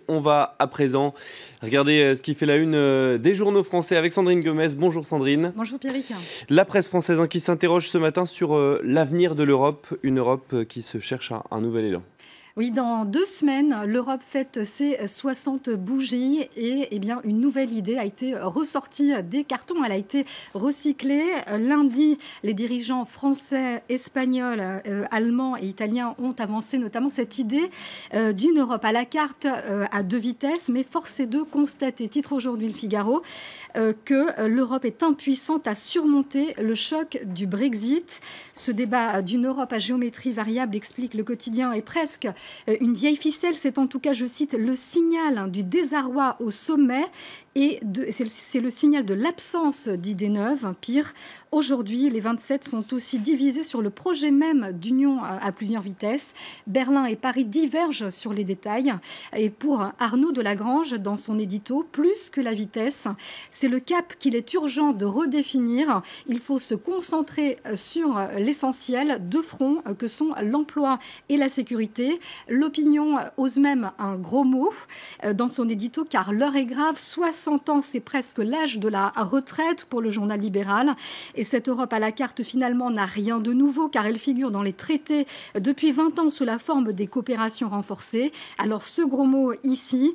On va à présent regarder ce qui fait la une des journaux français avec Sandrine Gomez. Bonjour Sandrine. Bonjour Pierrick. La presse française qui s'interroge ce matin sur l'avenir de l'Europe, une Europe qui se cherche un nouvel élan. Oui, dans 2 semaines, l'Europe fête ses 60 bougies et une nouvelle idée a été ressortie des cartons. Elle a été recyclée. Lundi, les dirigeants français, espagnols, allemands et italiens ont avancé notamment cette idée d'une Europe à la carte à 2 vitesses. Mais force est de constater, titre aujourd'hui Le Figaro, que l'Europe est impuissante à surmonter le choc du Brexit. Ce débat d'une Europe à géométrie variable, explique Le Quotidien, est presque une vieille ficelle. C'est en tout cas, je cite, le signal du désarroi au sommet et c'est le signal de l'absence d'idées neuves. Pire, aujourd'hui, les 27 sont aussi divisés sur le projet même d'union à plusieurs vitesses. Berlin et Paris divergent sur les détails. Et pour Arnaud Delagrange, dans son édito, plus que la vitesse, c'est le cap qu'il est urgent de redéfinir. Il faut se concentrer sur l'essentiel, 2 fronts que sont l'emploi et la sécurité. L'Opinion ose même un gros mot dans son édito, car l'heure est grave. 60 ans, c'est presque l'âge de la retraite pour le journal libéral. Et cette Europe à la carte, finalement, n'a rien de nouveau, car elle figure dans les traités depuis 20 ans sous la forme des coopérations renforcées. Alors, ce gros mot ici,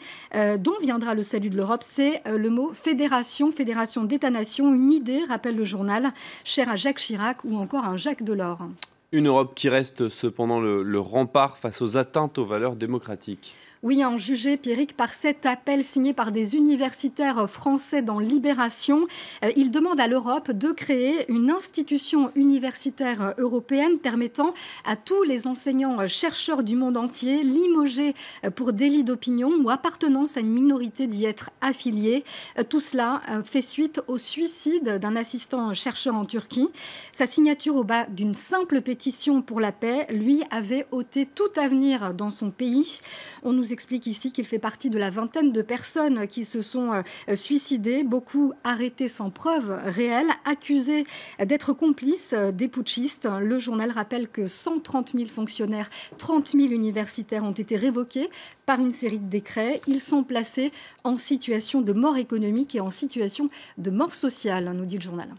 dont viendra le salut de l'Europe, c'est le mot fédération, fédération d'États-nations, une idée, rappelle le journal, chère à Jacques Chirac ou encore à Jacques Delors. Une Europe qui reste cependant le rempart face aux atteintes aux valeurs démocratiques. Oui, en juger, Pierrick, par cet appel signé par des universitaires français dans Libération. Il demande à l'Europe de créer une institution universitaire européenne permettant à tous les enseignants-chercheurs du monde entier, limogés pour délit d'opinion ou appartenance à une minorité, d'y être affiliés. Tout cela fait suite au suicide d'un assistant-chercheur en Turquie. Sa signature au bas d'une simple pétition pour la paix, lui, avait ôté tout avenir dans son pays. On nous explique ici qu'il fait partie de la vingtaine de personnes qui se sont suicidées, beaucoup arrêtées sans preuve réelle, accusées d'être complices des putschistes. Le journal rappelle que 130 000 fonctionnaires, 30 000 universitaires ont été révoqués par une série de décrets. Ils sont placés en situation de mort économique et en situation de mort sociale, nous dit le journal.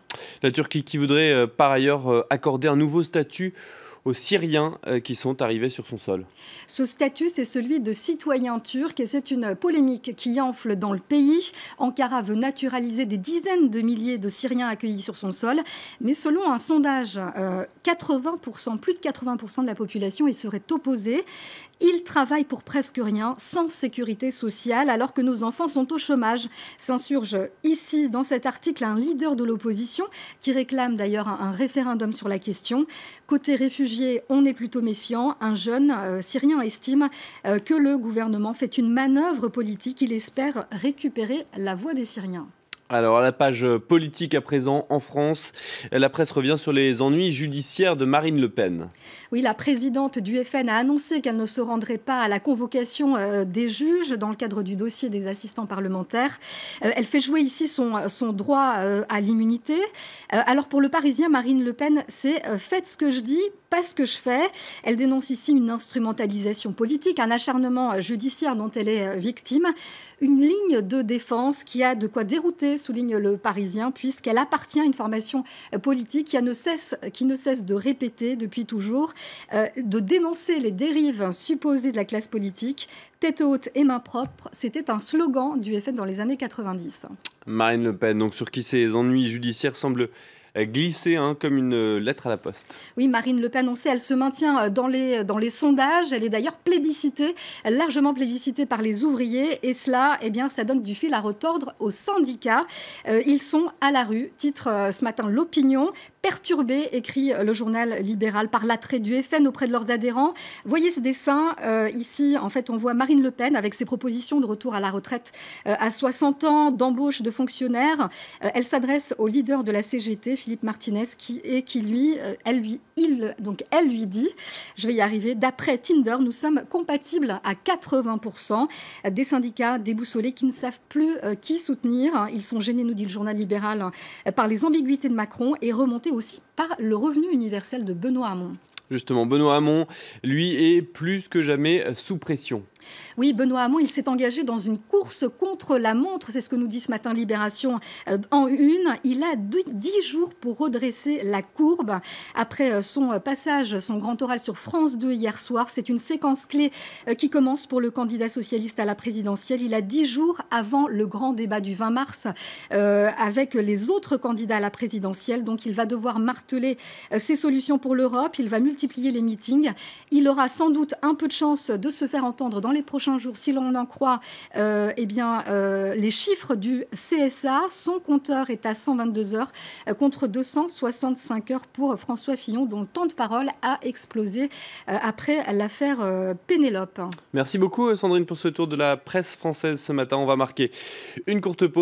La Turquie qui voudrait par ailleurs accorder un nouveau statut aux Syriens qui sont arrivés sur son sol. Ce statut, c'est celui de citoyen turc et c'est une polémique qui enfle dans le pays. Ankara veut naturaliser des dizaines de milliers de Syriens accueillis sur son sol. Mais selon un sondage, 80%, plus de 80% de la population y serait opposée. Ils travaillent pour presque rien, sans sécurité sociale, alors que nos enfants sont au chômage. S'insurge ici, dans cet article, un leader de l'opposition qui réclame d'ailleurs un référendum sur la question. Côté réfugiés, on est plutôt méfiant. Un jeune syrien estime que le gouvernement fait une manœuvre politique. Il espère récupérer la voix des Syriens. Alors, à la page politique à présent, en France, la presse revient sur les ennuis judiciaires de Marine Le Pen. Oui, la présidente du FN a annoncé qu'elle ne se rendrait pas à la convocation des juges dans le cadre du dossier des assistants parlementaires. Elle fait jouer ici son droit à l'immunité. Alors, pour le Parisien, Marine Le Pen, c'est « faites ce que je dis ». Pas ce que je fais. Elle dénonce ici une instrumentalisation politique, un acharnement judiciaire dont elle est victime. Une ligne de défense qui a de quoi dérouter, souligne le Parisien, puisqu'elle appartient à une formation politique qui ne cesse de répéter depuis toujours, de dénoncer les dérives supposées de la classe politique. Tête haute et main propre, c'était un slogan du FN dans les années 90. Marine Le Pen, donc sur qui ces ennuis judiciaires semblent glisser comme une lettre à la poste. Oui, Marine Le Pen, on sait, elle se maintient dans les sondages. Elle est d'ailleurs plébiscitée, largement plébiscitée par les ouvriers. Et cela, ça donne du fil à retordre aux syndicats. Ils sont à la rue. Titre ce matin l'Opinion. Perturbé, écrit le journal libéral, par l'attrait du FN auprès de leurs adhérents. Voyez ce dessin. Ici, en fait, on voit Marine Le Pen avec ses propositions de retour à la retraite à 60 ans, d'embauche de fonctionnaires. Elle s'adresse au leader de la CGT, Philippe Martinez, elle lui dit, je vais y arriver, d'après Tinder, nous sommes compatibles à 80%. Des syndicats déboussolés qui ne savent plus qui soutenir. Ils sont gênés, nous dit le journal libéral, par les ambiguïtés de Macron et remontés aussi par le revenu universel de Benoît Hamon. Justement, Benoît Hamon, lui, est plus que jamais sous pression. Oui, Benoît Hamon, il s'est engagé dans une course contre la montre. C'est ce que nous dit ce matin Libération en une. Il a 10 jours pour redresser la courbe. Après son passage, son grand oral sur France 2 hier soir, c'est une séquence clé qui commence pour le candidat socialiste à la présidentielle. Il a 10 jours avant le grand débat du 20 mars avec les autres candidats à la présidentielle. Donc il va devoir marteler ses solutions pour l'Europe. Il va multiplier les meetings. Il aura sans doute un peu de chance de se faire entendre dans les prochains jours, si l'on en croit les chiffres du CSA. Son compteur est à 122 heures contre 265 heures pour François Fillon, dont le temps de parole a explosé après l'affaire Pénélope. Merci beaucoup Sandrine pour ce tour de la presse française ce matin. On va marquer une courte pause.